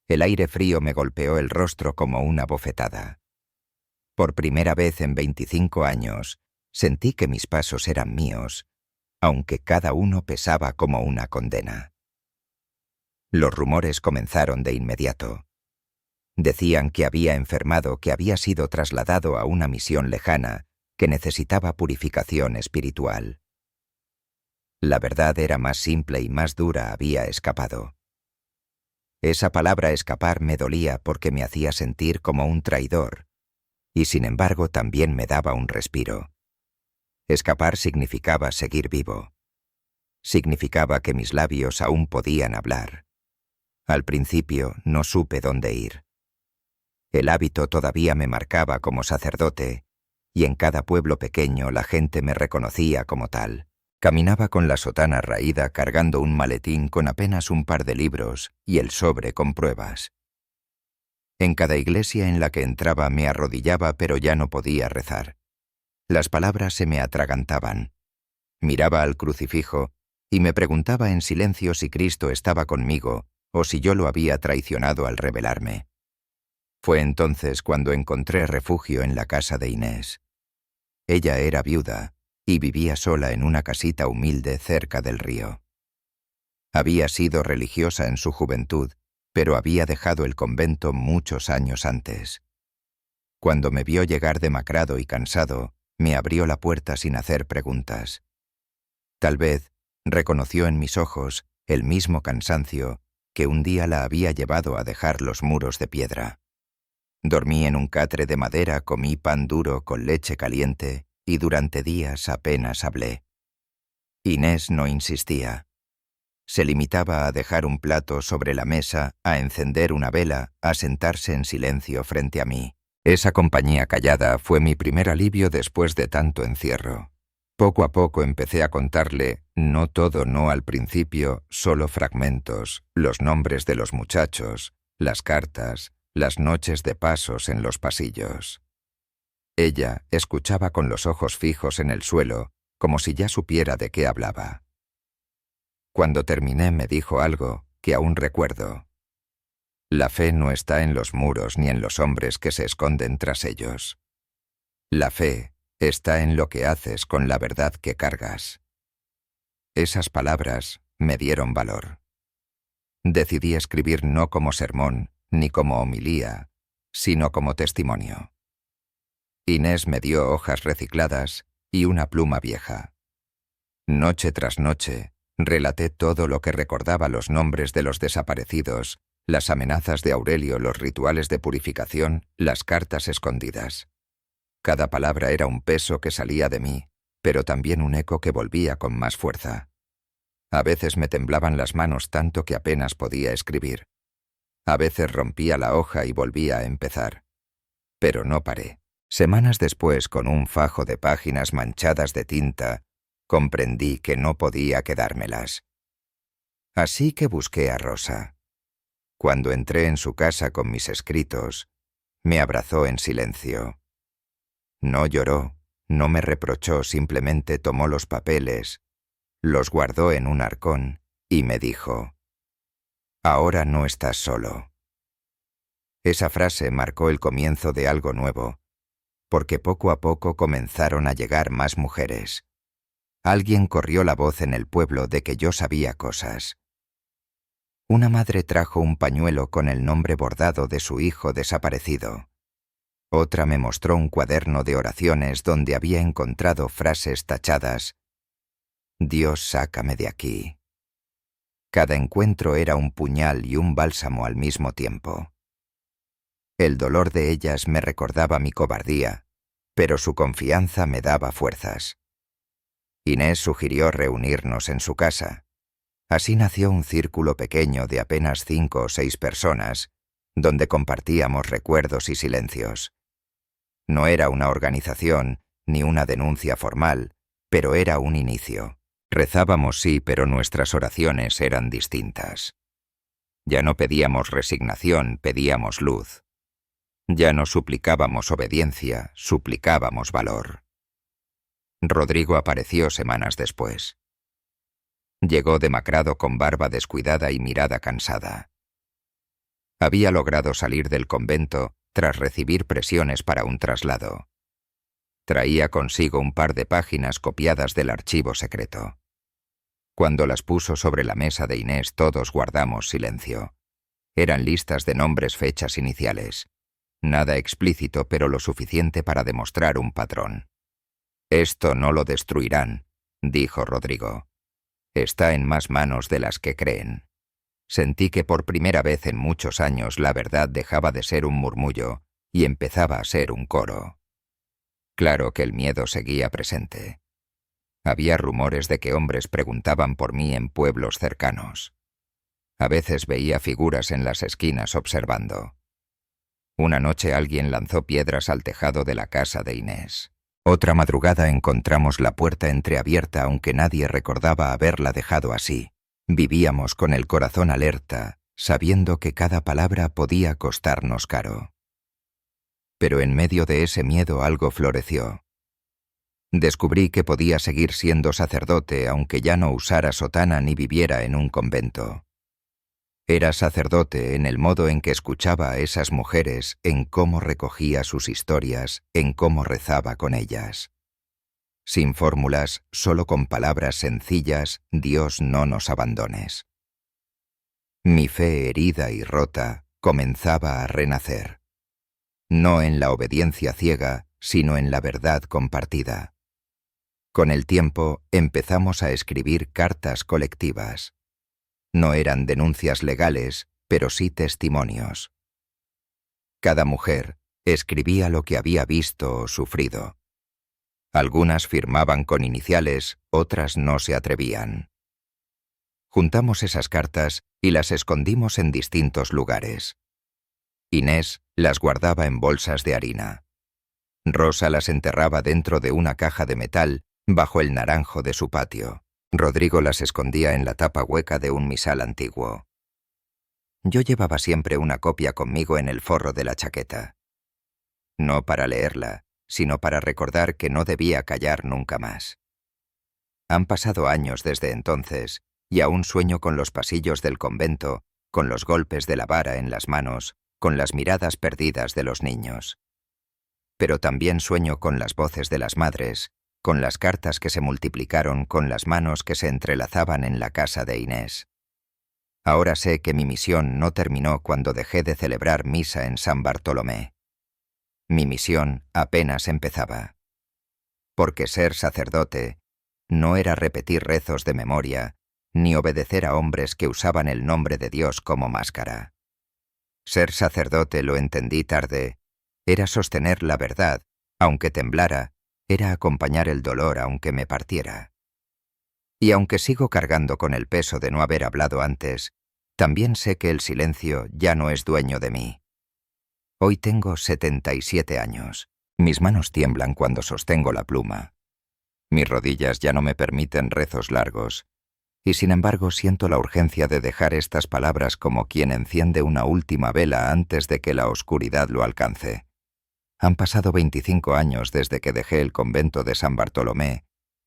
El aire frío me golpeó el rostro como una bofetada. Por primera vez en 25 años, sentí que mis pasos eran míos, aunque cada uno pesaba como una condena. Los rumores comenzaron de inmediato. Decían que había enfermado, que había sido trasladado a una misión lejana, que necesitaba purificación espiritual. La verdad era más simple y más dura: había escapado. Esa palabra escapar me dolía porque me hacía sentir como un traidor, y sin embargo también me daba un respiro. Escapar significaba seguir vivo. Significaba que mis labios aún podían hablar. Al principio no supe dónde ir. El hábito todavía me marcaba como sacerdote, y en cada pueblo pequeño la gente me reconocía como tal. Caminaba con la sotana raída, cargando un maletín con apenas un par de libros y el sobre con pruebas. En cada iglesia en la que entraba me arrodillaba, pero ya no podía rezar. Las palabras se me atragantaban. Miraba al crucifijo y me preguntaba en silencio si Cristo estaba conmigo o si yo lo había traicionado al rebelarme. Fue entonces cuando encontré refugio en la casa de Inés. Ella era viuda y vivía sola en una casita humilde cerca del río. Había sido religiosa en su juventud, pero había dejado el convento muchos años antes. Cuando me vio llegar demacrado y cansado, me abrió la puerta sin hacer preguntas. Tal vez reconoció en mis ojos el mismo cansancio que un día la había llevado a dejar los muros de piedra. Dormí en un catre de madera, comí pan duro con leche caliente y durante días apenas hablé. Inés no insistía. Se limitaba a dejar un plato sobre la mesa, a encender una vela, a sentarse en silencio frente a mí. Esa compañía callada fue mi primer alivio después de tanto encierro. Poco a poco empecé a contarle, no todo, no al principio, solo fragmentos, los nombres de los muchachos, las cartas, las noches de pasos en los pasillos. Ella escuchaba con los ojos fijos en el suelo, como si ya supiera de qué hablaba. Cuando terminé me dijo algo que aún recuerdo. La fe no está en los muros ni en los hombres que se esconden tras ellos. La fe está en lo que haces con la verdad que cargas. Esas palabras me dieron valor. Decidí escribir no como sermón, ni como homilía, sino como testimonio. Inés me dio hojas recicladas y una pluma vieja. Noche tras noche, relaté todo lo que recordaba: los nombres de los desaparecidos, las amenazas de Aurelio, los rituales de purificación, las cartas escondidas. Cada palabra era un peso que salía de mí, pero también un eco que volvía con más fuerza. A veces me temblaban las manos tanto que apenas podía escribir. A veces rompía la hoja y volvía a empezar. Pero no paré. Semanas después, con un fajo de páginas manchadas de tinta, comprendí que no podía quedármelas. Así que busqué a Rosa. Cuando entré en su casa con mis escritos, me abrazó en silencio. No lloró, no me reprochó, simplemente tomó los papeles, los guardó en un arcón y me dijo: «Ahora no estás solo». Esa frase marcó el comienzo de algo nuevo, porque poco a poco comenzaron a llegar más mujeres. Alguien corrió la voz en el pueblo de que yo sabía cosas. Una madre trajo un pañuelo con el nombre bordado de su hijo desaparecido. Otra me mostró un cuaderno de oraciones donde había encontrado frases tachadas: «Dios, sácame de aquí». Cada encuentro era un puñal y un bálsamo al mismo tiempo. El dolor de ellas me recordaba mi cobardía, pero su confianza me daba fuerzas. Inés sugirió reunirnos en su casa. Así nació un círculo pequeño de apenas 5 o 6 personas, donde compartíamos recuerdos y silencios. No era una organización ni una denuncia formal, pero era un inicio. Rezábamos, sí, pero nuestras oraciones eran distintas. Ya no pedíamos resignación, pedíamos luz. Ya no suplicábamos obediencia, suplicábamos valor. Rodrigo apareció semanas después. Llegó demacrado, con barba descuidada y mirada cansada. Había logrado salir del convento tras recibir presiones para un traslado. Traía consigo un par de páginas copiadas del archivo secreto. Cuando las puso sobre la mesa de Inés, todos guardamos silencio. Eran listas de nombres, fechas, iniciales. Nada explícito, pero lo suficiente para demostrar un patrón. «Esto no lo destruirán», dijo Rodrigo. «Está en más manos de las que creen». Sentí que por primera vez en muchos años la verdad dejaba de ser un murmullo y empezaba a ser un coro. Claro que el miedo seguía presente. Había rumores de que hombres preguntaban por mí en pueblos cercanos. A veces veía figuras en las esquinas observando. Una noche alguien lanzó piedras al tejado de la casa de Inés. Otra madrugada encontramos la puerta entreabierta, aunque nadie recordaba haberla dejado así. Vivíamos con el corazón alerta, sabiendo que cada palabra podía costarnos caro. Pero en medio de ese miedo algo floreció. Descubrí que podía seguir siendo sacerdote aunque ya no usara sotana ni viviera en un convento. Era sacerdote en el modo en que escuchaba a esas mujeres, en cómo recogía sus historias, en cómo rezaba con ellas. Sin fórmulas, solo con palabras sencillas, Dios no nos abandones. Mi fe herida y rota comenzaba a renacer. No en la obediencia ciega, sino en la verdad compartida. Con el tiempo empezamos a escribir cartas colectivas. No eran denuncias legales, pero sí testimonios. Cada mujer escribía lo que había visto o sufrido. Algunas firmaban con iniciales, otras no se atrevían. Juntamos esas cartas y las escondimos en distintos lugares. Inés las guardaba en bolsas de harina. Rosa las enterraba dentro de una caja de metal bajo el naranjo de su patio. Rodrigo las escondía en la tapa hueca de un misal antiguo. Yo llevaba siempre una copia conmigo en el forro de la chaqueta. No para leerla, sino para recordar que no debía callar nunca más. Han pasado años desde entonces, y aún sueño con los pasillos del convento, con los golpes de la vara en las manos, con las miradas perdidas de los niños. Pero también sueño con las voces de las madres, con las cartas que se multiplicaron, con las manos que se entrelazaban en la casa de Inés. Ahora sé que mi misión no terminó cuando dejé de celebrar misa en San Bartolomé. Mi misión apenas empezaba. Porque ser sacerdote no era repetir rezos de memoria, ni obedecer a hombres que usaban el nombre de Dios como máscara. Ser sacerdote, lo entendí tarde, era sostener la verdad, aunque temblara, era acompañar el dolor aunque me partiera. Y aunque sigo cargando con el peso de no haber hablado antes, también sé que el silencio ya no es dueño de mí. Hoy tengo 77 años. Mis manos tiemblan cuando sostengo la pluma. Mis rodillas ya no me permiten rezos largos, y sin embargo siento la urgencia de dejar estas palabras como quien enciende una última vela antes de que la oscuridad lo alcance. Han pasado 25 años desde que dejé el convento de San Bartolomé,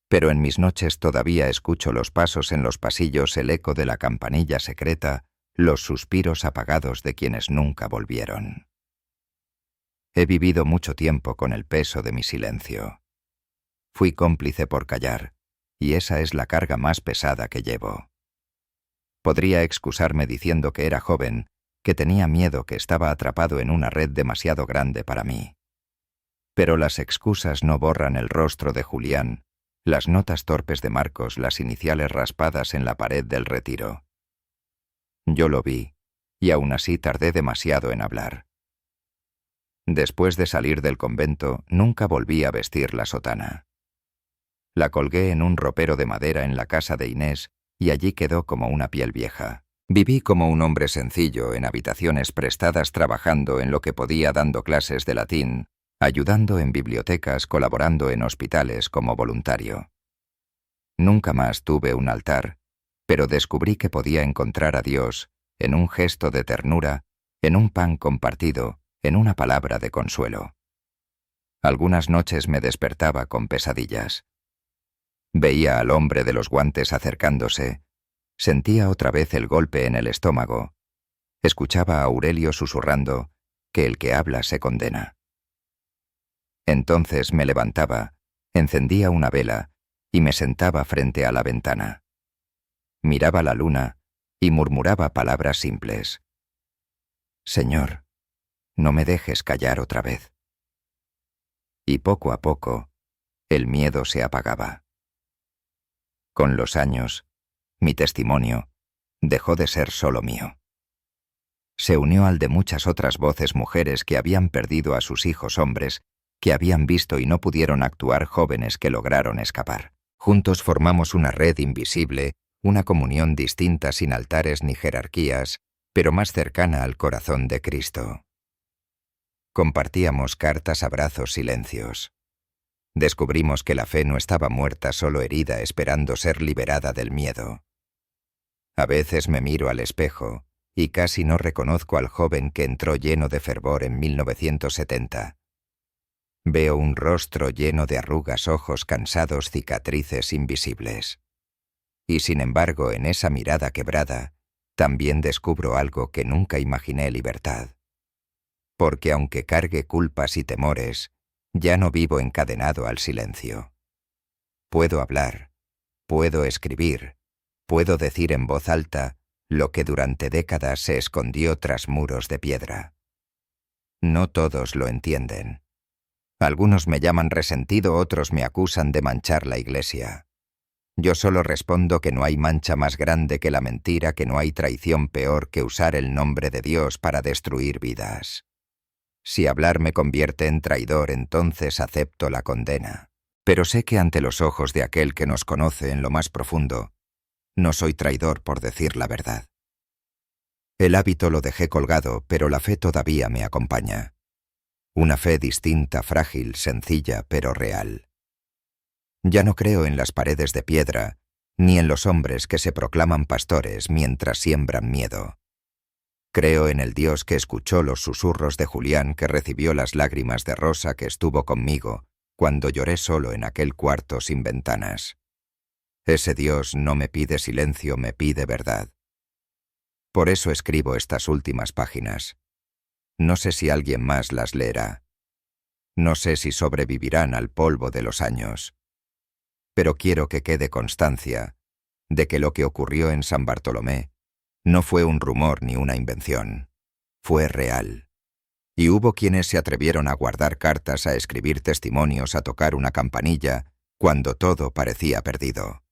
pero en mis noches todavía escucho los pasos en los pasillos, el eco de la campanilla secreta, los suspiros apagados de quienes nunca volvieron. He vivido mucho tiempo con el peso de mi silencio. Fui cómplice por callar, y esa es la carga más pesada que llevo. Podría excusarme diciendo que era joven, que tenía miedo, que estaba atrapado en una red demasiado grande para mí. Pero las excusas no borran el rostro de Julián, las notas torpes de Marcos, las iniciales raspadas en la pared del retiro. Yo lo vi, y aún así tardé demasiado en hablar. Después de salir del convento, nunca volví a vestir la sotana. La colgué en un ropero de madera en la casa de Inés, y allí quedó como una piel vieja. Viví como un hombre sencillo en habitaciones prestadas, trabajando en lo que podía, dando clases de latín, ayudando en bibliotecas, colaborando en hospitales como voluntario. Nunca más tuve un altar, pero descubrí que podía encontrar a Dios en un gesto de ternura, en un pan compartido, en una palabra de consuelo. Algunas noches me despertaba con pesadillas. Veía al hombre de los guantes acercándose, sentía otra vez el golpe en el estómago, escuchaba a Aurelio susurrando que el que habla se condena. Entonces me levantaba, encendía una vela y me sentaba frente a la ventana. Miraba la luna y murmuraba palabras simples. Señor, no me dejes callar otra vez. Y poco a poco, el miedo se apagaba. Con los años, mi testimonio dejó de ser solo mío. Se unió al de muchas otras voces, mujeres que habían perdido a sus hijos, hombres que habían visto y no pudieron actuar, jóvenes que lograron escapar. Juntos formamos una red invisible, una comunión distinta, sin altares ni jerarquías, pero más cercana al corazón de Cristo. Compartíamos cartas, abrazos, silencios. Descubrimos que la fe no estaba muerta, solo herida, esperando ser liberada del miedo. A veces me miro al espejo y casi no reconozco al joven que entró lleno de fervor en 1970. Veo un rostro lleno de arrugas, ojos cansados, cicatrices invisibles. Y sin embargo, en esa mirada quebrada, también descubro algo que nunca imaginé: libertad. Porque aunque cargue culpas y temores, ya no vivo encadenado al silencio. Puedo hablar, puedo escribir, puedo decir en voz alta lo que durante décadas se escondió tras muros de piedra. No todos lo entienden. Algunos me llaman resentido, otros me acusan de manchar la Iglesia. Yo solo respondo que no hay mancha más grande que la mentira, que no hay traición peor que usar el nombre de Dios para destruir vidas. Si hablar me convierte en traidor, entonces acepto la condena. Pero sé que ante los ojos de aquel que nos conoce en lo más profundo, no soy traidor por decir la verdad. El hábito lo dejé colgado, pero la fe todavía me acompaña. Una fe distinta, frágil, sencilla, pero real. Ya no creo en las paredes de piedra, ni en los hombres que se proclaman pastores mientras siembran miedo. Creo en el Dios que escuchó los susurros de Julián, que recibió las lágrimas de Rosa, que estuvo conmigo cuando lloré solo en aquel cuarto sin ventanas. Ese Dios no me pide silencio, me pide verdad. Por eso escribo estas últimas páginas. No sé si alguien más las leerá. No sé si sobrevivirán al polvo de los años. Pero quiero que quede constancia de que lo que ocurrió en San Bartolomé no fue un rumor ni una invención. Fue real. Y hubo quienes se atrevieron a guardar cartas, a escribir testimonios, a tocar una campanilla, cuando todo parecía perdido.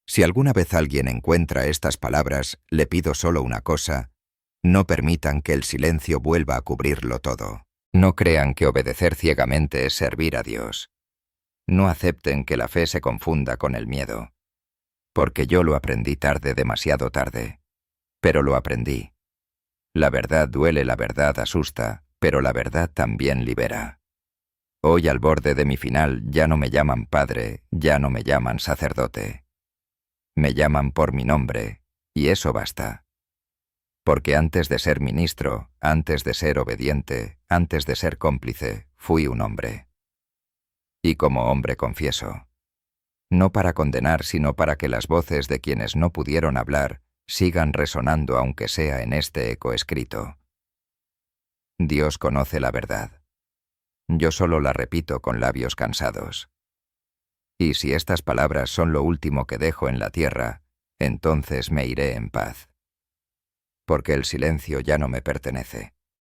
Si alguna vez alguien encuentra estas palabras, le pido solo una cosa: no permitan que el silencio vuelva a cubrirlo todo. No crean que obedecer ciegamente es servir a Dios. No acepten que la fe se confunda con el miedo. Porque yo lo aprendí tarde, demasiado tarde. Pero lo aprendí. La verdad duele, la verdad asusta, pero la verdad también libera. Hoy, al borde de mi final, ya no me llaman padre, ya no me llaman sacerdote. Me llaman por mi nombre, y eso basta. Porque antes de ser ministro, antes de ser obediente, antes de ser cómplice, fui un hombre. Y como hombre confieso. No para condenar, sino para que las voces de quienes no pudieron hablar sigan resonando, aunque sea en este eco escrito. Dios conoce la verdad. Yo solo la repito con labios cansados. Y si estas palabras son lo último que dejo en la tierra, entonces me iré en paz. Porque el silencio ya no me pertenece.